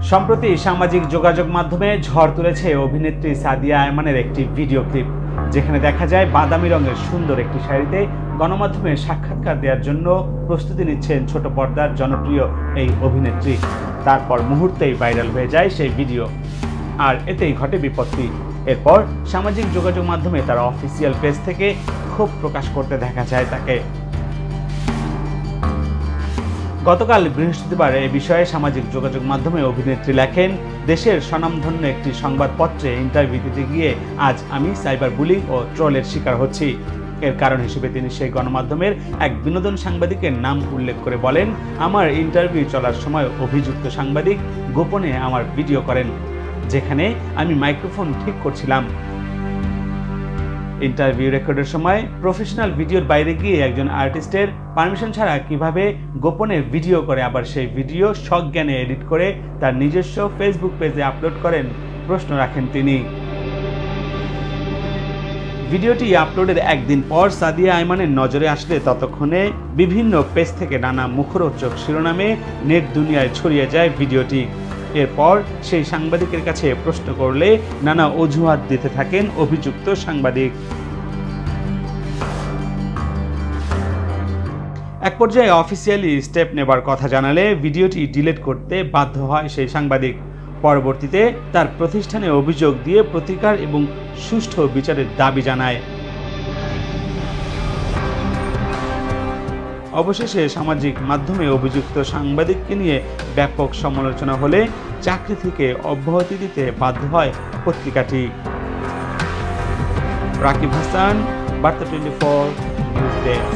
সম্প্রতি সামাজিক যোগাযোগ মাধ্যমে ঝড় তুলেছে অভিনেত্রী সাদিয়া আয়মানের একটি ভিডিও ক্লিপ, যেখানে দেখা যায় বাদামি রঙের সুন্দর একটি শাড়িতে গণমাধ্যমে সাক্ষাৎকার দেওয়ার জন্য প্রস্তুতি নিচ্ছেন ছোট পর্দার জনপ্রিয় এই অভিনেত্রী। তারপর মুহূর্তেই ভাইরাল হয়ে যায় সেই ভিডিও, আর এতেই ঘটে বিপত্তি। এরপর সামাজিক যোগাযোগ মাধ্যমে তার অফিসিয়াল পেজ থেকে ক্ষোভ প্রকাশ করতে দেখা যায় তাকে। গতকাল বৃহস্পতিবার এই বিষয়ে সামাজিক যোগাযোগ মাধ্যমে অভিনেত্রী লেখেন, দেশের স্বনামধন্য একটি সংবাদপত্রে ইন্টারভিউ দিতে গিয়ে আজ আমি সাইবার বুলিং ও ট্রোলের শিকার হচ্ছি। এর কারণ হিসেবে তিনি সেই গণমাধ্যমের এক বিনোদন সাংবাদিকের নাম উল্লেখ করে বলেন, আমার ইন্টারভিউ চলার সময় অভিযুক্ত সাংবাদিক গোপনে আমার ভিডিও করেন, যেখানে আমি মাইক্রোফোন ঠিক করছিলাম। ইন্টারভিউ রেকর্ডের সময় প্রফেশনাল ভিডিওর বাইরে গিয়ে একজন আর্টিস্টের পারমিশন ছাড়া কিভাবে গোপনে ভিডিও করে, আবার সেই ভিডিও সজ্ঞানে এডিট করে তার নিজস্ব ফেসবুক পেজে আপলোড করেন, প্রশ্ন রাখেন তিনি। ভিডিওটি আপলোডের একদিন পর সাদিয়া আয়মানের নজরে আসলে ততক্ষণে বিভিন্ন পেজ থেকে নানা মুখরোচক শিরোনামে নেট দুনিয়ায় ছড়িয়ে যায় ভিডিওটি। এরপর সেই সাংবাদিকের কাছে প্রশ্ন করলে নানা অজুহাত দিতে থাকেন অভিযুক্ত সাংবাদিক। এক পর্যায়ে অফিসিয়ালি স্টেপ নেবার কথা জানালে ভিডিওটি ডিলিট করতে বাধ্য হয় সেই সাংবাদিক। পরবর্তীতে তার প্রতিষ্ঠানে অভিযোগ দিয়ে প্রতিকার এবং সুষ্ঠু বিচারের দাবি জানায়। অবশেষে সামাজিক মাধ্যমে অভিযুক্ত সাংবাদিককে নিয়ে ব্যাপক সমালোচনা হলে চাকরি থেকে অব্যাহতি দিতে বাধ্য হয় পত্রিকাটি। রাকিব হাসান, বার্তা 24 নিউজ ডেস্ক।